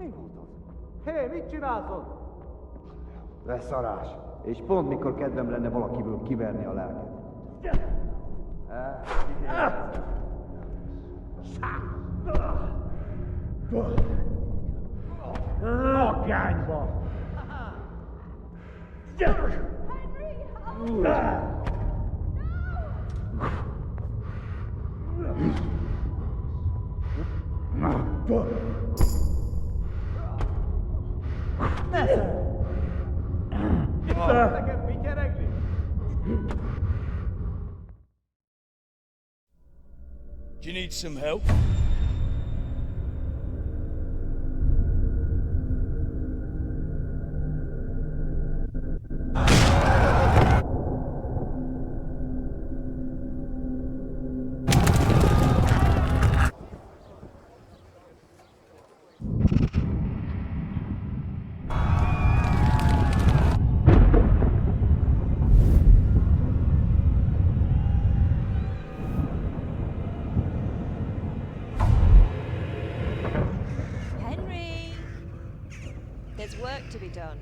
Mi volt az? Hé, mit csinálsz ott? Leszarás. És pont mikor kedvem lenne valakiből kiverni a lelket. Magányba! Nekem pityeregni? Do you need some help? There's work to be done.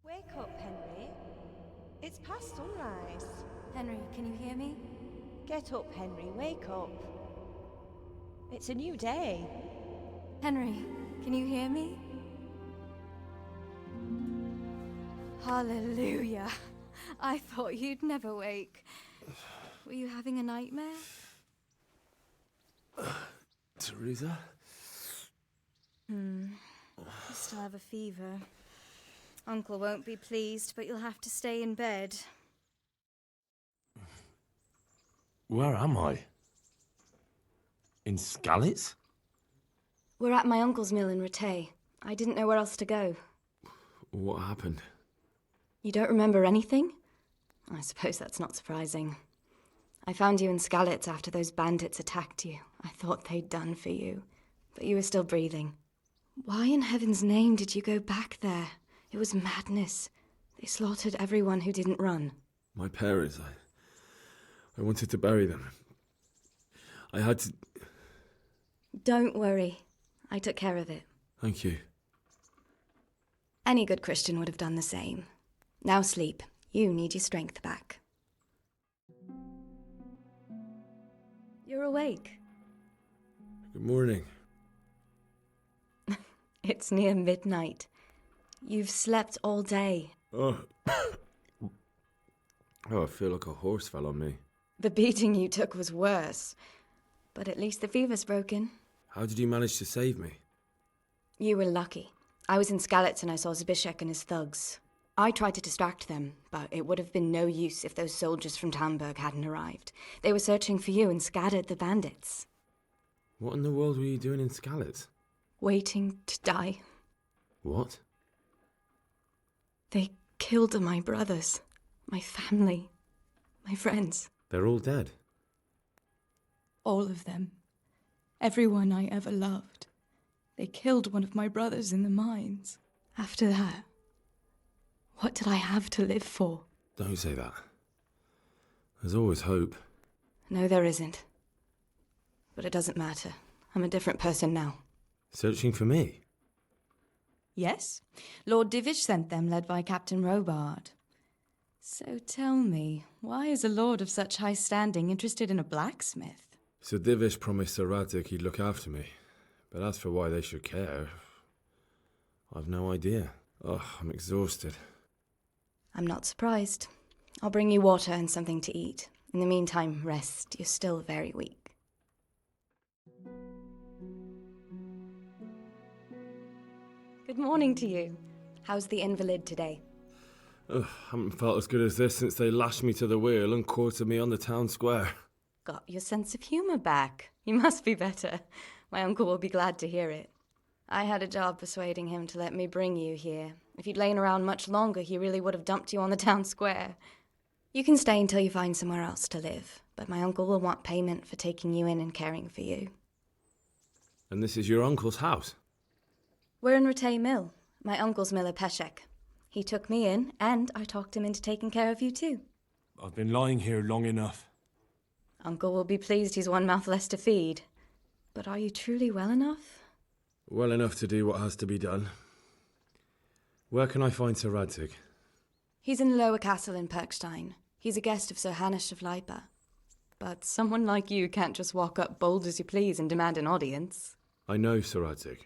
Wake up, Henry. It's past sunrise. Henry, can you hear me? Get up, Henry. Wake up. It's a new day. Henry, can you hear me? Hallelujah. I thought you'd never wake. Were you having a nightmare? Teresa? You still have a fever. Uncle won't be pleased, but you'll have to stay in bed. Where am I? In Skalitz? We're at my uncle's mill in Rattay. I didn't know where else to go. What happened? You don't remember anything? I suppose that's not surprising. I found you in Skalitz after those bandits attacked you. I thought they'd done for you, but you were still breathing. Why in heaven's name did you go back there? It was madness. They slaughtered everyone who didn't run. My parents, I wanted to bury them. I had to... Don't worry. I took care of it. Thank you. Any good Christian would have done the same. Now sleep. You need your strength back. You're awake. Good morning. It's near midnight. You've slept all day. Oh, I feel like a horse fell on me. The beating you took was worse. But at least the fever's broken. How did you manage to save me? You were lucky. I was in Skalitz and I saw Zbyszek and his thugs. I tried to distract them, but it would have been no use if those soldiers from Talmberg hadn't arrived. They were searching for you and scattered the bandits. What in the world were you doing in Skalitz? Waiting to die. What? They killed my brothers, my family, my friends. They're all dead. All of them. Everyone I ever loved. They killed one of my brothers in the mines. After that, what did I have to live for? Don't say that. There's always hope. No, there isn't. But it doesn't matter. I'm a different person now. Searching for me? Yes. Lord Divish sent them, led by Captain Robard. So tell me, why is a lord of such high standing interested in a blacksmith? Sir Divish promised Sir Radzig he'd look after me. But as for why they should care, I've no idea. Oh, I'm exhausted. I'm not surprised. I'll bring you water and something to eat. In the meantime, rest. You're still very weak. Good morning to you. How's the invalid today? Ugh, haven't felt as good as this since they lashed me to the wheel and quartered me on the town square. Got your sense of humour back. You must be better. My uncle will be glad to hear it. I had a job persuading him to let me bring you here. If you'd lain around much longer, he really would have dumped you on the town square. You can stay until you find somewhere else to live, but my uncle will want payment for taking you in and caring for you. And this is your uncle's house? We're in Rattay Mill, my uncle's mill at Peshek. He took me in, and I talked him into taking care of you too. I've been lying here long enough. Uncle will be pleased he's one mouth less to feed. But are you truly well enough? Well enough to do what has to be done. Where can I find Sir Radtig? He's in the lower castle in Perkstein. He's a guest of Sir Hanush of Leipa. But someone like you can't just walk up bold as you please and demand an audience. I know Sir Radtig,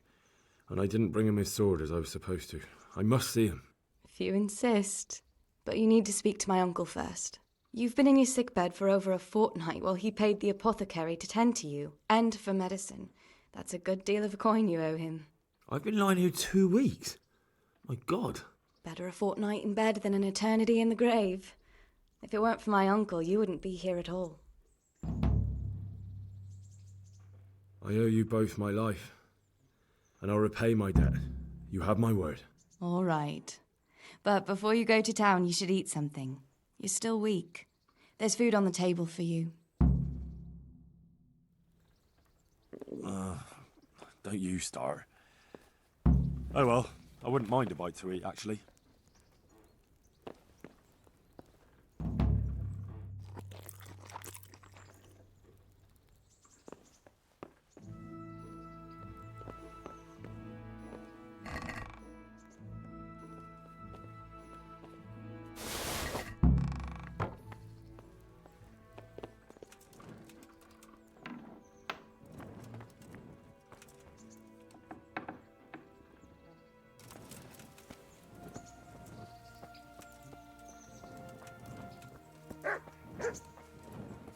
and I didn't bring him his sword as I was supposed to. I must see him. If you insist. But you need to speak to my uncle first. You've been in your sickbed for over a fortnight while he paid the apothecary to tend to you, and for medicine. That's a good deal of a coin you owe him. I've been lying here 2 weeks. My God. Better a fortnight in bed than an eternity in the grave. If it weren't for my uncle, you wouldn't be here at all. I owe you both my life, and I'll repay my debt. You have my word. All right. But before you go to town, you should eat something. You're still weak. There's food on the table for you. Don't you start. Oh well, I wouldn't mind a bite to eat, actually.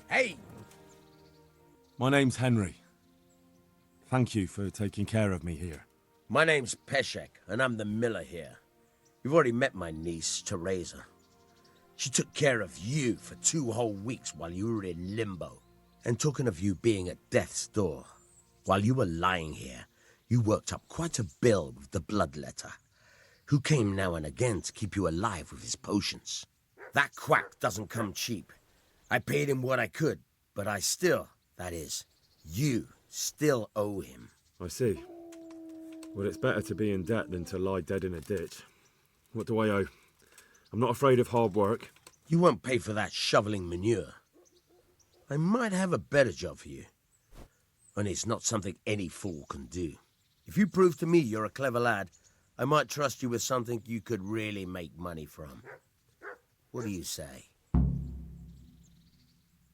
Hey! My name's Henry. Thank you for taking care of me here. My name's Peshek, and I'm the miller here. You've already met my niece, Teresa. She took care of you for 2 whole weeks while you were in limbo. And talking of you being at death's door, while you were lying here, you worked up quite a bill with the bloodletter, who came now and again to keep you alive with his potions. That quack doesn't come cheap. I paid him what I could, but I still, that is, you still owe him. I see. Well, it's better to be in debt than to lie dead in a ditch. What do I owe? I'm not afraid of hard work. You won't pay for that shoveling manure. I might have a better job for you. And it's not something any fool can do. If you prove to me you're a clever lad, I might trust you with something you could really make money from. What do you say?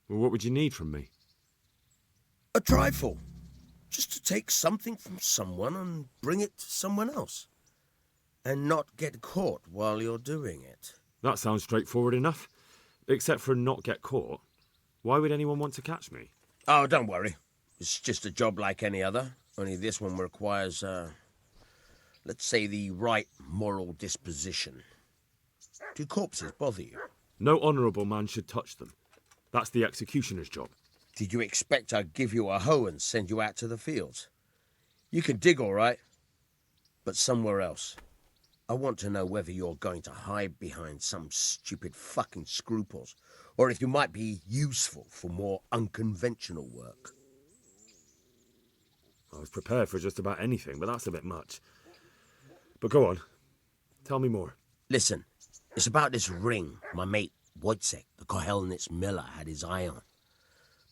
Well, what would you need from me? A trifle. Just to take something from someone and bring it to someone else. And not get caught while you're doing it. That sounds straightforward enough. Except for not get caught. Why would anyone want to catch me? Oh, don't worry. It's just a job like any other. Only this one requires, let's say, the right moral disposition. Do corpses bother you? No honourable man should touch them. That's the executioner's job. Did you expect I'd give you a hoe and send you out to the fields? You can dig all right, but somewhere else. I want to know whether you're going to hide behind some stupid fucking scruples, or if you might be useful for more unconventional work. I was prepared for just about anything, but that's a bit much. But go on. Tell me more. Listen, it's about this ring my mate Wojciech, the Kohelnitz miller, had his eye on.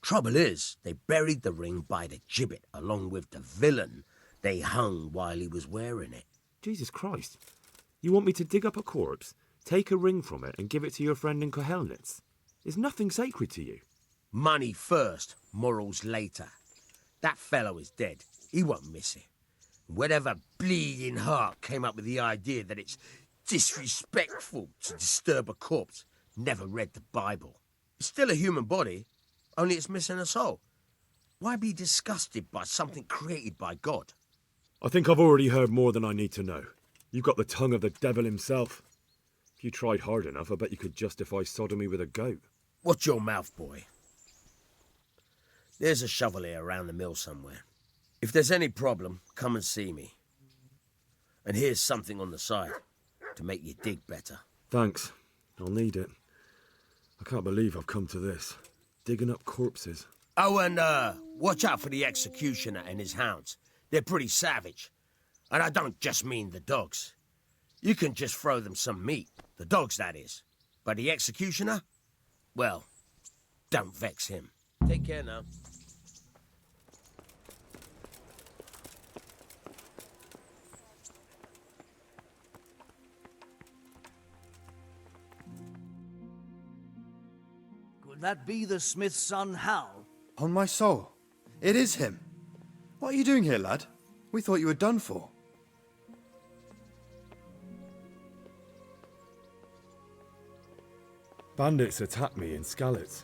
Trouble is, they buried the ring by the gibbet along with the villain they hung while he was wearing it. Jesus Christ. You want me to dig up a corpse, take a ring from it, and give it to your friend in Kohelnitz? Is nothing sacred to you? Money first, morals later. That fellow is dead. He won't miss it. Whatever bleeding heart came up with the idea that it's disrespectful to disturb a corpse never read the Bible. It's still a human body, only it's missing a soul. Why be disgusted by something created by God? I think I've already heard more than I need to know. You've got the tongue of the devil himself. If you tried hard enough, I bet you could justify sodomy with a goat. Watch your mouth, boy. There's a shovel here around the mill somewhere. If there's any problem, come and see me. And here's something on the side to make you dig better. Thanks. I'll need it. I can't believe I've come to this. Digging up corpses. Oh, and watch out for the executioner and his hounds. They're pretty savage. And I don't just mean the dogs. You can just throw them some meat. The dogs, that is. But the executioner? Well, don't vex him. Take care now. Could that be the smith's son, Hal? On my soul, it is him. What are you doing here, lad? We thought you were done for. Bandits attacked me in Skalitz.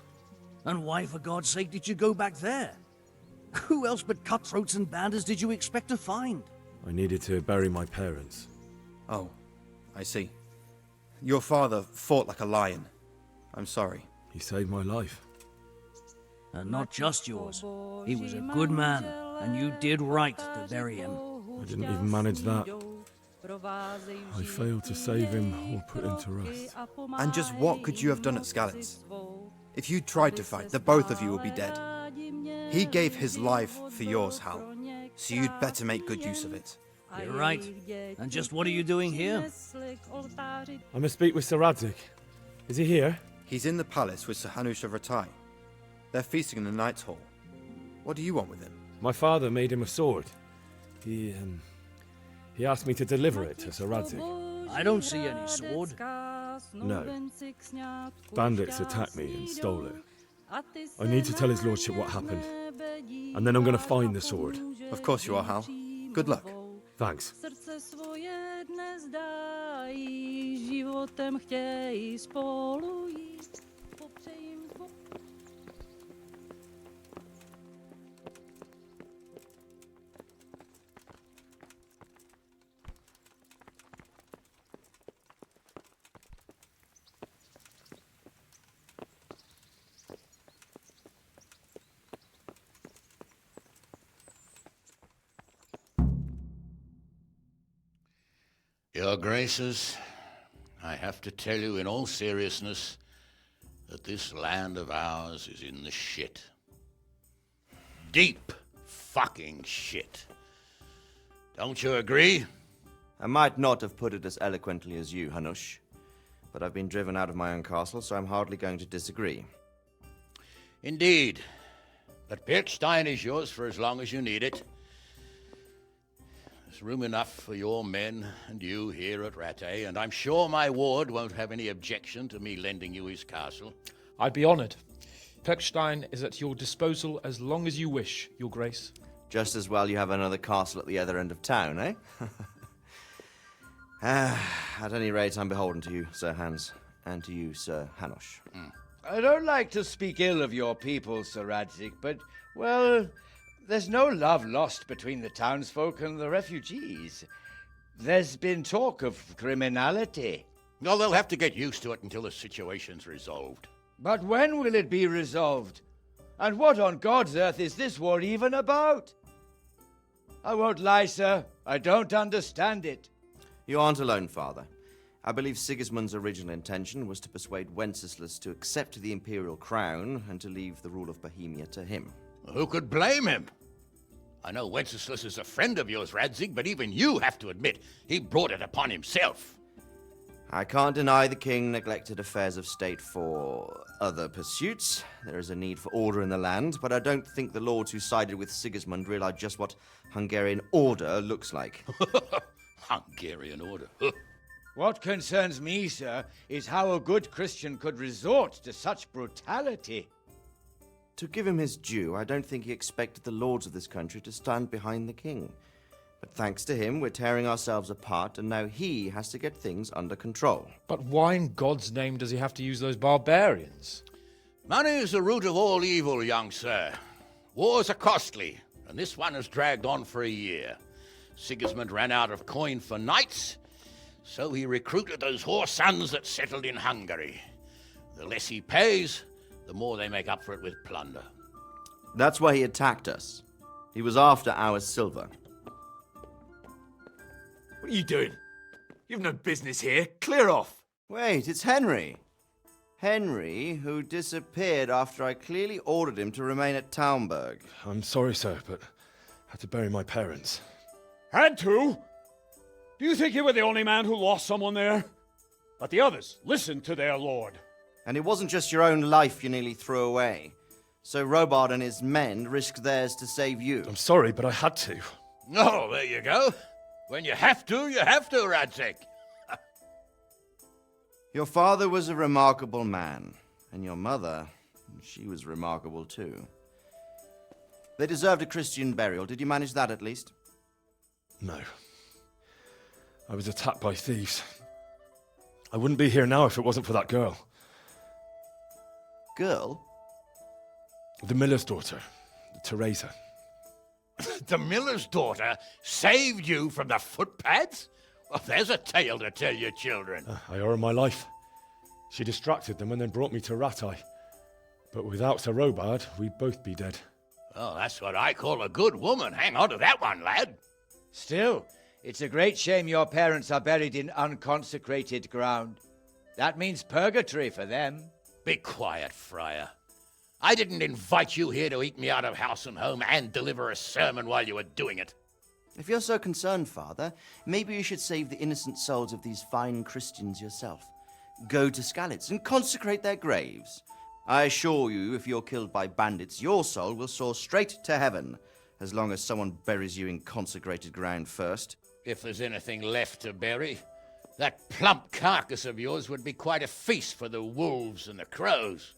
And why, for God's sake, did you go back there? Who else but cutthroats and bandits did you expect to find? I needed to bury my parents. Oh, I see. Your father fought like a lion. I'm sorry. He saved my life. And not just yours. He was a good man, and you did right to bury him. I didn't even manage that. I failed to save him or put him to rest. And just what could you have done at Skalitz? If you tried to fight, the both of you would be dead. He gave his life for yours, Hal. So you'd better make good use of it. You're right. And just what are you doing here? I must speak with Sir Radzig. Is he here? He's in the palace with Sir Hanush of Rattay. They're feasting in the Knight's Hall. What do you want with him? My father made him a sword. He asked me to deliver it to Sir Radzig. I don't see any sword. No. Bandits attacked me and stole it. I need to tell his lordship what happened. And then I'm going to find the sword. Of course you are, Hal. Good luck. Thanks. Your Graces, I have to tell you in all seriousness that this land of ours is in the shit. Deep fucking shit. Don't you agree? I might not have put it as eloquently as you, Hanush, but I've been driven out of my own castle, so I'm hardly going to disagree. Indeed. But Birkstein is yours for as long as you need it. There's room enough for your men and you here at Rattay, and I'm sure my ward won't have any objection to me lending you his castle. I'd be honored. Perkstein is at your disposal as long as you wish, Your Grace. Just as well you have another castle at the other end of town, eh? At any rate, I'm beholden to you, Sir Hans, and to you, Sir Hanush. I don't like to speak ill of your people, Sir Radzig, but, well, there's no love lost between the townsfolk and the refugees. There's been talk of criminality. Well, they'll have to get used to it until the situation's resolved. But when will it be resolved? And what on God's earth is this war even about? I won't lie, sir. I don't understand it. You aren't alone, Father. I believe Sigismund's original intention was to persuade Wenceslas to accept the imperial crown and to leave the rule of Bohemia to him. Who could blame him? I know Wenceslas is a friend of yours, Radzig, but even you have to admit he brought it upon himself. I can't deny the king neglected affairs of state for other pursuits. There is a need for order in the land, but I don't think the lords who sided with Sigismund realized just what Hungarian order looks like. Hungarian order? What concerns me, sir, is how a good Christian could resort to such brutality. To give him his due, I don't think he expected the lords of this country to stand behind the king. But thanks to him, we're tearing ourselves apart, and now he has to get things under control. But why in God's name does he have to use those barbarians? Money is the root of all evil, young sir. Wars are costly, and this one has dragged on for a year. Sigismund ran out of coin for knights, so he recruited those whore sons that settled in Hungary. The less he pays, the more they make up for it with plunder. That's why he attacked us. He was after our silver. What are you doing? You've no business here. Clear off. Wait, it's Henry. Henry, who disappeared after I clearly ordered him to remain at Taunberg. I'm sorry, sir, but I had to bury my parents. Had to? Do you think you were the only man who lost someone there? But the others listened to their lord. And it wasn't just your own life you nearly threw away. So Robard and his men risked theirs to save you. I'm sorry, but I had to. Oh, there you go. When you have to, Radzig. Your father was a remarkable man, and your mother, she was remarkable too. They deserved a Christian burial. Did you manage that at least? No. I was attacked by thieves. I wouldn't be here now if it wasn't for that girl. Girl? The miller's daughter, Teresa. The miller's daughter saved you from the footpads? Well, there's a tale to tell your children. I owe her my life. She distracted them and then brought me to Ratai. But without Sir Robard, we'd both be dead. Oh, that's what I call a good woman. Hang on to that one, lad. Still, it's a great shame your parents are buried in unconsecrated ground. That means purgatory for them. Be quiet, Friar. I didn't invite you here to eat me out of house and home and deliver a sermon while you were doing it. If you're so concerned, Father, maybe you should save the innocent souls of these fine Christians yourself. Go to Skalitz and consecrate their graves. I assure you, if you're killed by bandits, your soul will soar straight to heaven, as long as someone buries you in consecrated ground first. If there's anything left to bury, that plump carcass of yours would be quite a feast for the wolves and the crows.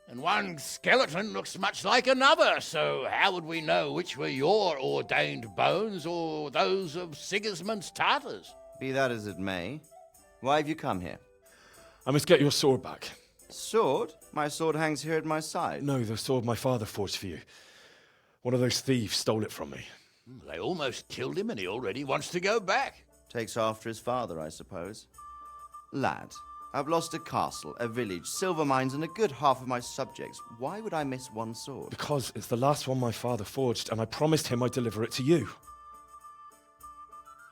And one skeleton looks much like another, so how would we know which were your ordained bones or those of Sigismund's Tartars? Be that as it may, why have you come here? I must get your sword back. Sword? My sword hangs here at my side. No, the sword my father forged for you. One of those thieves stole it from me. They almost killed him and he already wants to go back. Takes after his father, I suppose. Lad, I've lost a castle, a village, silver mines, and a good half of my subjects. Why would I miss one sword? Because it's the last one my father forged, and I promised him I'd deliver it to you.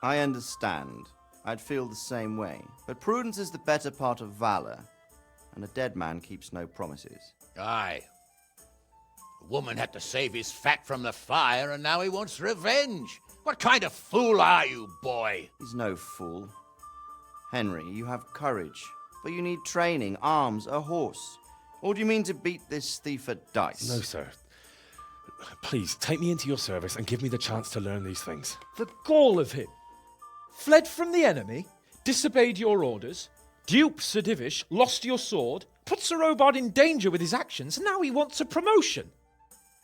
I understand. I'd feel the same way. But prudence is the better part of valor, and a dead man keeps no promises. Aye. The woman had to save his fat from the fire, and now he wants revenge. What kind of fool are you, boy? He's no fool. Henry, you have courage, but you need training, arms, a horse. Or do you mean to beat this thief at dice? No, sir. Please, take me into your service and give me the chance to learn these things. The gall of him. Fled from the enemy, disobeyed your orders, duped Sir Divish, lost your sword, put Sir Robard in danger with his actions, and now he wants a promotion.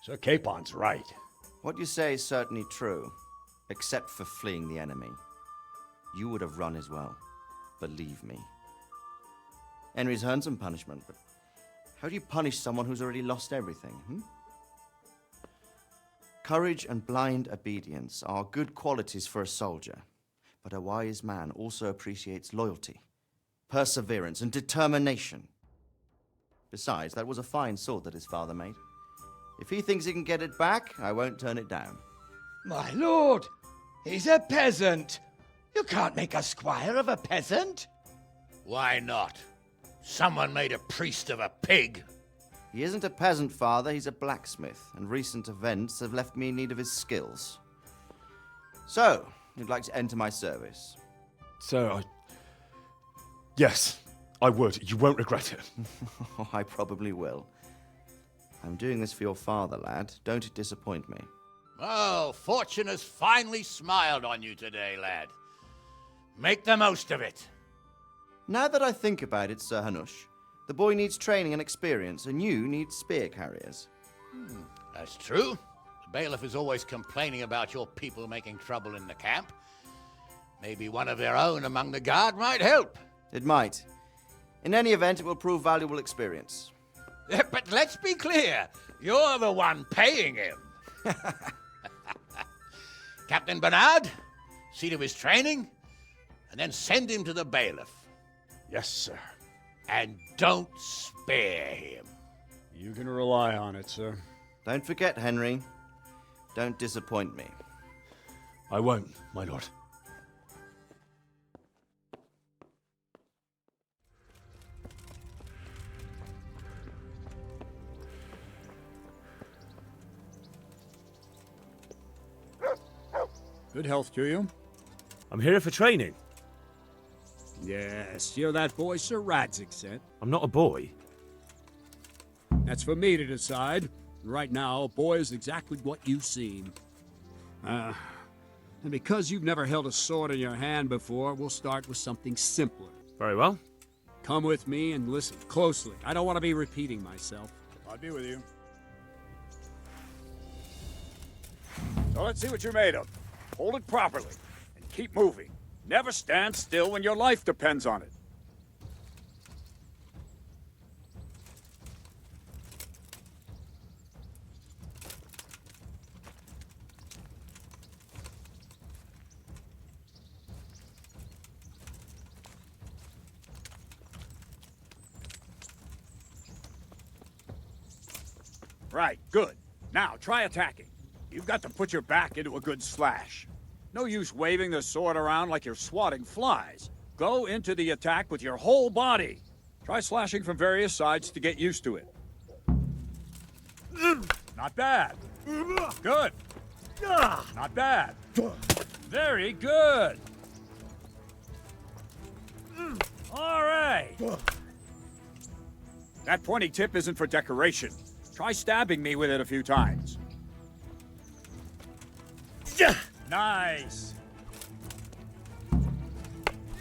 Sir Capon's right. What you say is certainly true, except for fleeing the enemy. You would have run as well. Believe me. Henry's earned some punishment, but how do you punish someone who's already lost everything? Courage and blind obedience are good qualities for a soldier, but a wise man also appreciates loyalty, perseverance, and determination. Besides, that was a fine sword that his father made. If he thinks he can get it back, I won't turn it down. My lord, he's a peasant. You can't make a squire of a peasant. Why not? Someone made a priest of a pig. He isn't a peasant, Father. He's a blacksmith, and recent events have left me in need of his skills. So, you'd like to enter my service? Sir, Yes, I would. You won't regret it. I probably will. I'm doing this for your father, lad. Don't disappoint me. Oh, fortune has finally smiled on you today, lad. Make the most of it. Now that I think about it, Sir Hanush, the boy needs training and experience, and you need spear carriers. That's true. The bailiff is always complaining about your people making trouble in the camp. Maybe one of their own among the guard might help. It might. In any event, it will prove valuable experience. But let's be clear. You're the one paying him. Captain Bernard, see to his training, and then send him to the bailiff. Yes, sir. And don't spare him. You can rely on it, sir. Don't forget, Henry. Don't disappoint me. I won't, my lord. Good health to you. I'm here for training. Yes, you're that boy Sir Radzig sent. I'm not a boy. That's for me to decide. Right now, a boy is exactly what you seem. And because you've never held a sword in your hand before, we'll start with something simpler. Very well. Come with me and listen closely. I don't want to be repeating myself. I'll be with you. So let's see what you're made of. Hold it properly and keep moving. Never stand still when your life depends on it. Right, good. Now, try attacking. You've got to put your back into a good slash. No use waving the sword around like you're swatting flies. Go into the attack with your whole body. Try slashing from various sides to get used to it. Not bad. Good. Not bad. Very good. All right. That pointy tip isn't for decoration. Try stabbing me with it a few times. Nice.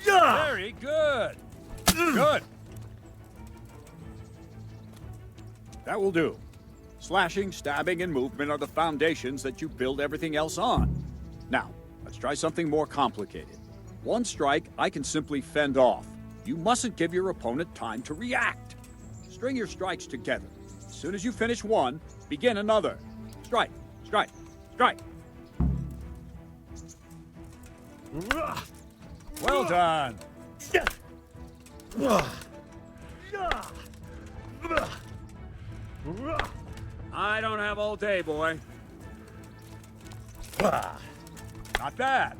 Very good. Good. That will do. Slashing, stabbing, and movement are the foundations that you build everything else on. Now, let's try something more complicated. One strike I can simply fend off. You mustn't give your opponent time to react. String your strikes together. As soon as you finish one, begin another. Strike, strike, strike. Well done. I don't have all day, boy. Not bad.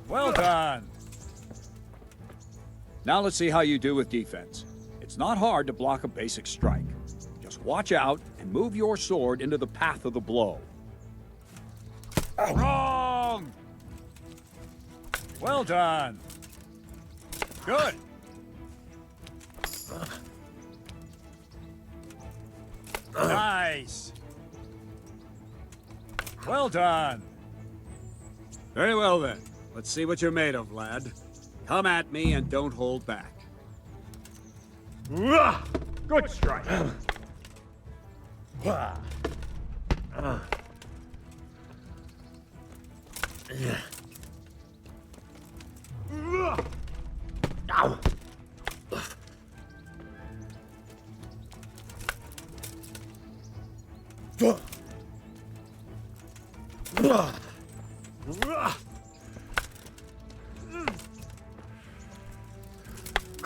Well done. Now let's see how you do with defense. It's not hard to block a basic strike. Just watch out and move your sword into the path of the blow. Wrong! Well done. Good. Nice. Well done. Very well, then. Let's see what you're made of, lad. Come at me and don't hold back. Good strike. Ow!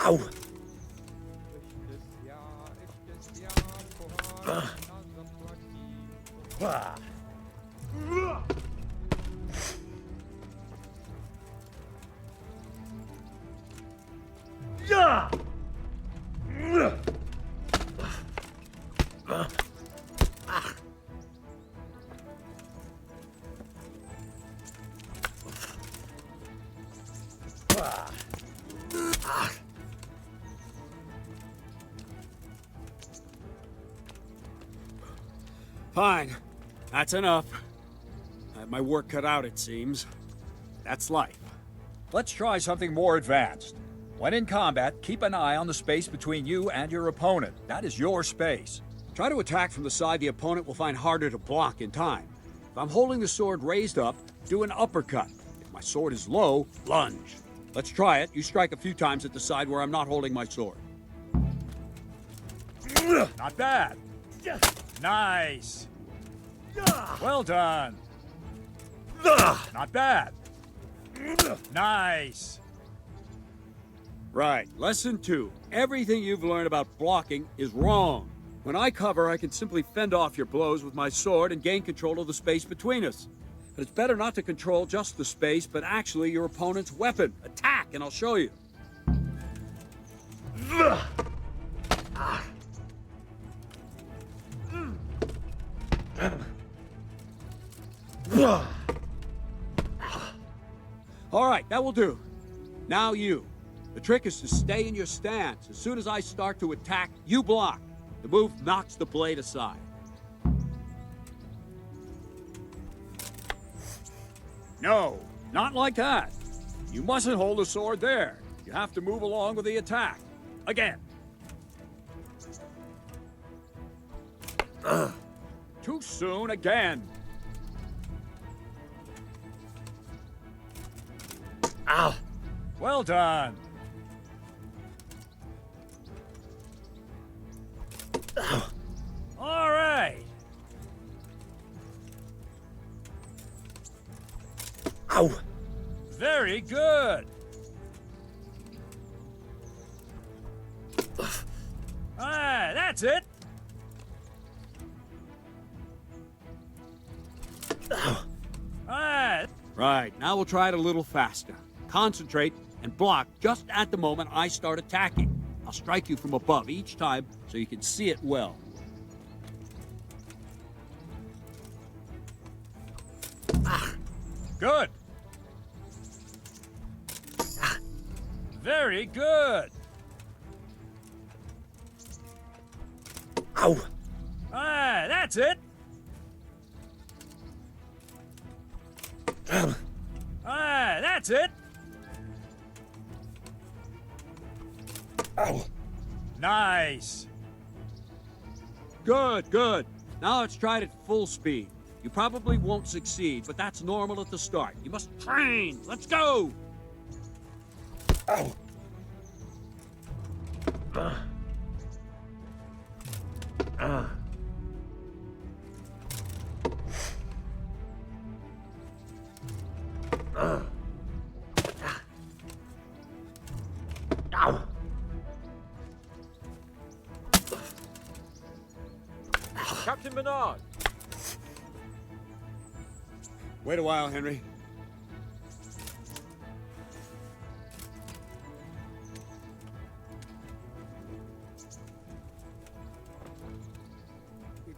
Ow! Fine. That's enough. I have my work cut out, it seems. That's life. Let's try something more advanced. When in combat, keep an eye on the space between you and your opponent. That is your space. Try to attack from the side the opponent will find harder to block in time. If I'm holding the sword raised up, do an uppercut. If my sword is low, lunge. Let's try it. You strike a few times at the side where I'm not holding my sword. Not bad. Nice. Well done. Not bad. Nice. Right. Lesson 2. Everything you've learned about blocking is wrong. When I cover, I can simply fend off your blows with my sword and gain control of the space between us. But it's better not to control just the space, but actually your opponent's weapon. Attack, and I'll show you. All right, that will do. Now you. The trick is to stay in your stance. As soon as I start to attack, you block. The move knocks the blade aside. No, not like that. You mustn't hold the sword there. You have to move along with the attack. Again. Too soon again. Ow! Well done. All right. Ow! Very good. Ah, that's it. Ah. Right, now we'll try it a little faster. Concentrate and block just at the moment I start attacking. I'll strike you from above each time so you can see it well. Good. Very good. Ow! Ah, that's it. Ah, that's it. Ow! Nice. Good, good. Now let's try it at full speed. You probably won't succeed, but that's normal at the start. You must train. Let's go. Ow! Ow! Captain Bernard! Wait a while, Henry.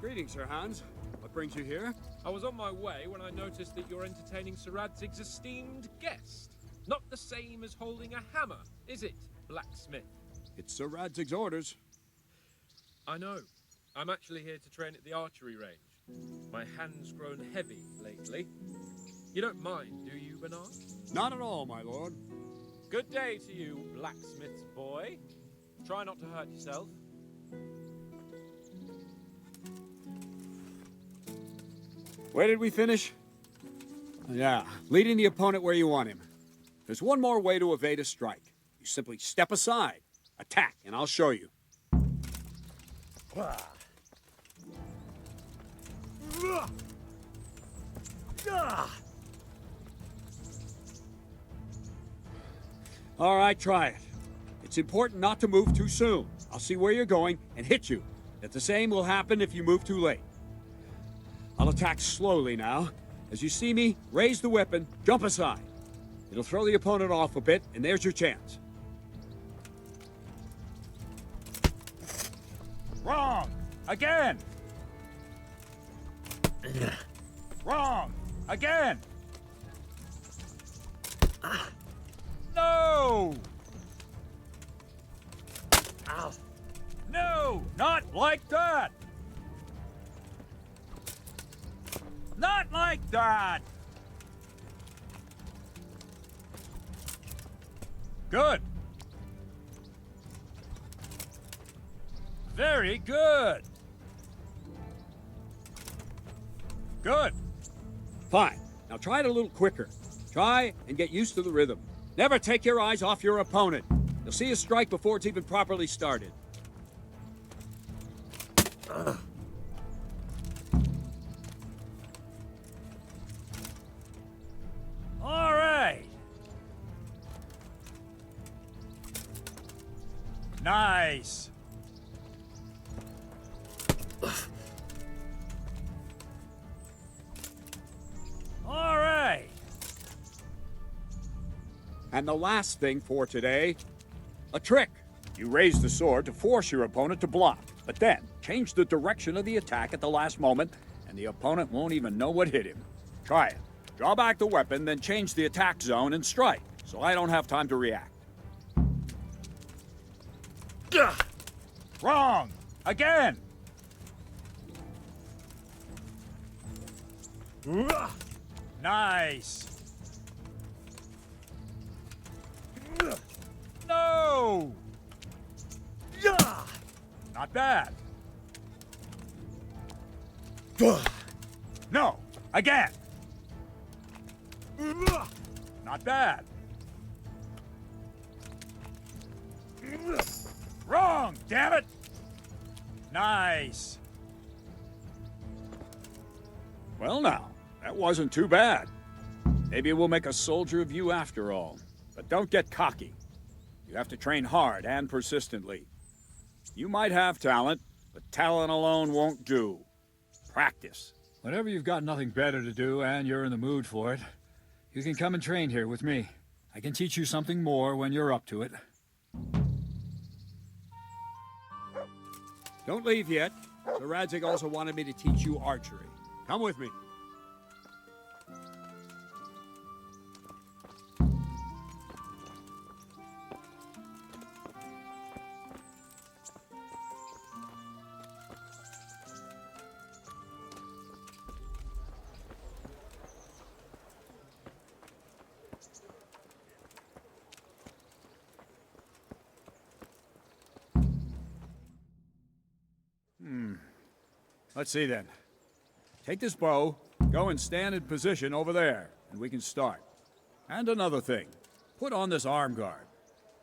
Greetings, Sir Hans. What brings you here? I was on my way when I noticed that you're entertaining Sir Radzig's esteemed guest. Not the same as holding a hammer, is it, blacksmith? It's Sir Radzig's orders. I know. I'm actually here to train at the archery range. My hand's grown heavy lately. You don't mind, do you, Bernard? Not at all, my lord. Good day to you, blacksmith's boy. Try not to hurt yourself. Where did we finish? Yeah, leading the opponent where you want him. There's one more way to evade a strike. You simply step aside, attack, and I'll show you. All right, try it. It's important not to move too soon. I'll see where you're going and hit you. That the same will happen if you move too late. I'll attack slowly now. As you see me, raise the weapon, jump aside. It'll throw the opponent off a bit, and there's your chance. Wrong! Again! Wrong! Again! No! Ow. No! Not like that! Not like that! Good. Very good. Good. Fine. Now try it a little quicker. Try and get used to the rhythm. Never take your eyes off your opponent. You'll see a strike before it's even properly started. All right. Nice. All right. And the last thing for today, a trick. You raise the sword to force your opponent to block, but then change the direction of the attack at the last moment, and the opponent won't even know what hit him. Try it. Draw back the weapon, then change the attack zone and strike. so I don't have time to react. Wrong! Again! Nice! No! Not bad. No! Again! Not bad. Wrong, damn it! Nice. Well now, that wasn't too bad. Maybe we'll make a soldier of you after all. But don't get cocky. You have to train hard and persistently. You might have talent, but talent alone won't do. Practice. Whenever you've got nothing better to do and you're in the mood for it, you can come and train here with me. I can teach you something more when you're up to it. Don't leave yet. Sir Radzig also wanted me to teach you archery. Come with me. Let's see then. Take this bow, go and stand in position over there, and we can start. And another thing, put on this arm guard.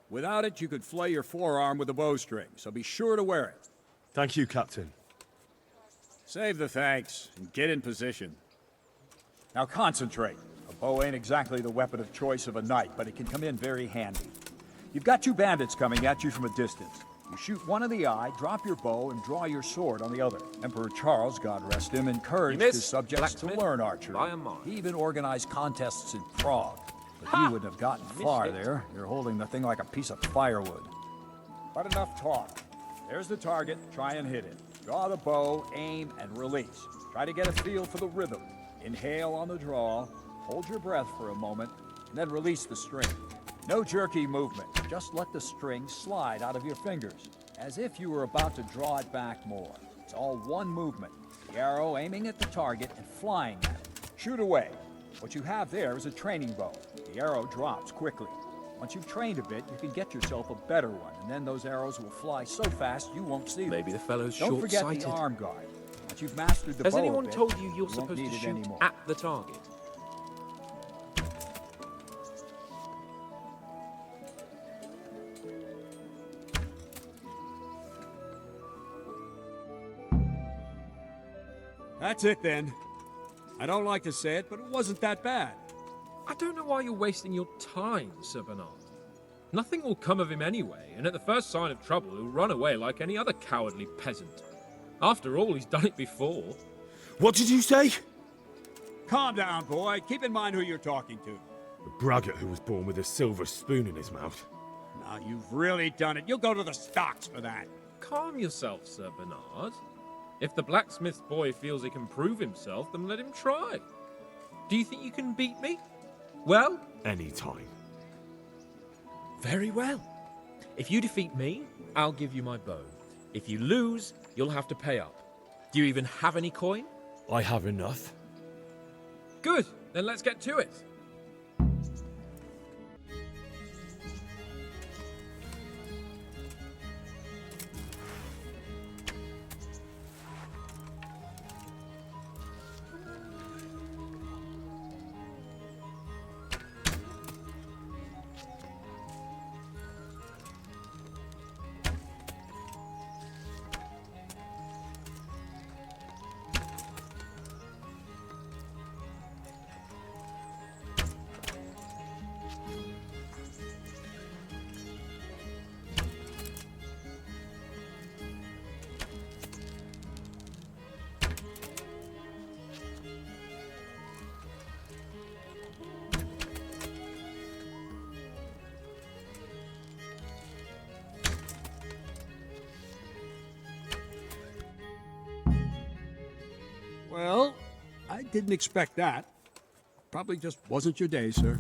Without it, you could flay your forearm with a bowstring, so be sure to wear it. Thank you, Captain. Save the thanks, and get in position. Now concentrate. A bow ain't exactly the weapon of choice of a knight, but it can come in very handy. You've got two bandits coming at you from a distance. You shoot one in the eye, drop your bow, and draw your sword on the other. Emperor Charles, God rest him, encouraged his subjects to learn archery. He even organized contests in Prague. But you wouldn't have gotten far there. You're holding the thing like a piece of firewood. But enough talk. There's the target. Try and hit it. Draw the bow, aim, and release. Try to get a feel for the rhythm. Inhale on the draw, hold your breath for a moment, and then release the string. No jerky movement. Just let the string slide out of your fingers, as if you were about to draw it back more. It's all one movement. The arrow aiming at the target and flying at it. Shoot away. What you have there is a training bow. The arrow drops quickly. Once you've trained a bit, you can get yourself a better one, and then those arrows will fly so fast you won't see them. Maybe the fellow's Don't forget short-sighted. the arm guard. Once you've mastered the Has bow anyone a bit, told you you're won't supposed to need it shoot anymore. at the target? That's it then. I don't like to say it, but it wasn't that bad. I don't know why you're wasting your time, Sir Bernard. Nothing will come of him anyway, and at the first sign of trouble, he'll run away like any other cowardly peasant. After all, he's done it before. What did you say? Calm down, boy. Keep in mind who you're talking to. The braggart who was born with a silver spoon in his mouth. Now, you've really done it. You'll go to the stocks for that. Calm yourself, Sir Bernard. If the blacksmith's boy feels he can prove himself, then let him try. Do you think you can beat me? Well? Any time. Very well. If you defeat me, I'll give you my bow. If you lose, you'll have to pay up. Do you even have any coin? I have enough. Good, then let's get to it. Well, I didn't expect that. Probably just wasn't your day, sir.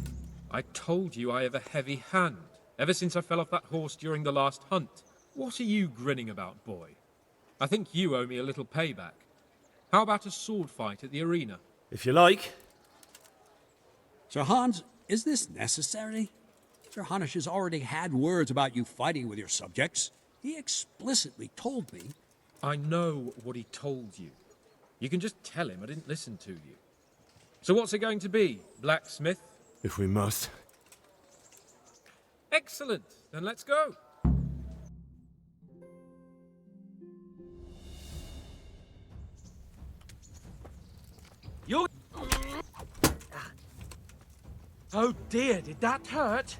I told you I have a heavy hand, ever since I fell off that horse during the last hunt. What are you grinning about, boy? I think you owe me a little payback. How about a sword fight at the arena? If you like. Sir Hans, is this necessary? Sir Hanush has already had words about you fighting with your subjects. He explicitly told me. I know what he told you. You can just tell him I didn't listen to you. So what's it going to be, blacksmith? If we must. Excellent. Then let's go. You're... Oh dear, did that hurt?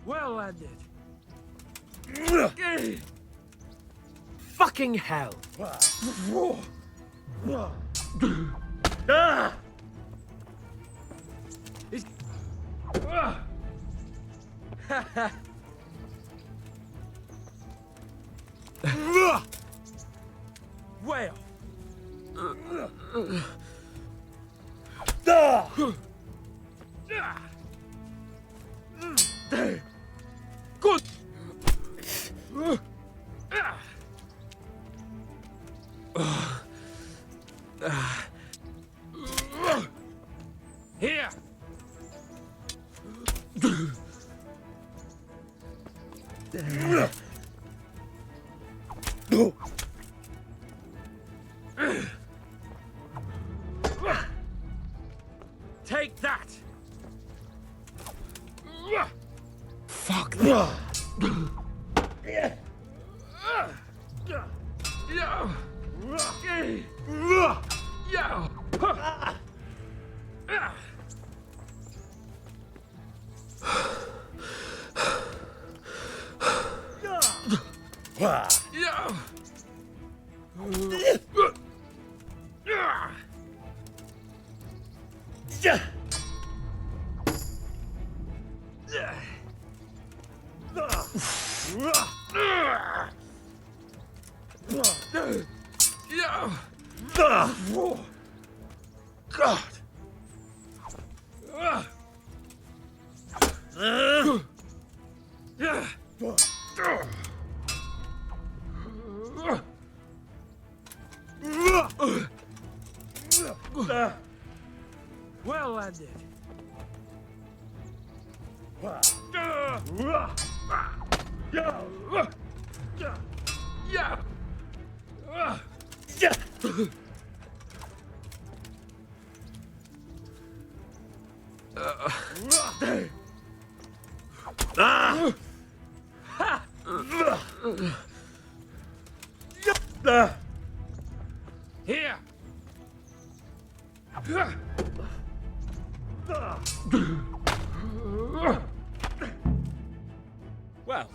Well landed. Fucking hell! Well. Good. Here. Take that. Fuck that. God. Well landed. Here. Well,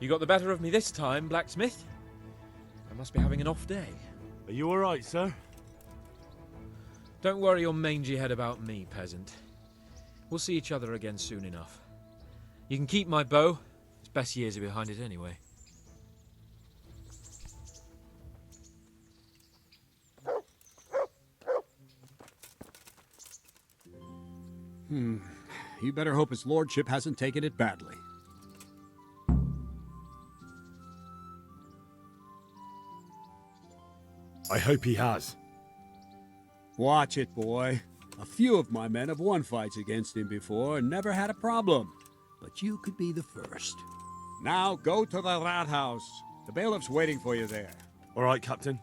you got the better of me this time, blacksmith. I must be having an off day. Are you all right, sir? Don't worry your mangy head about me, peasant. We'll see each other again soon enough. You can keep my bow. Its best years are behind it anyway. You better hope his lordship hasn't taken it badly. I hope he has. Watch it, boy. A few of my men have won fights against him before and never had a problem. But you could be the first. Now go to the rat house. The bailiff's waiting for you there. All right, Captain.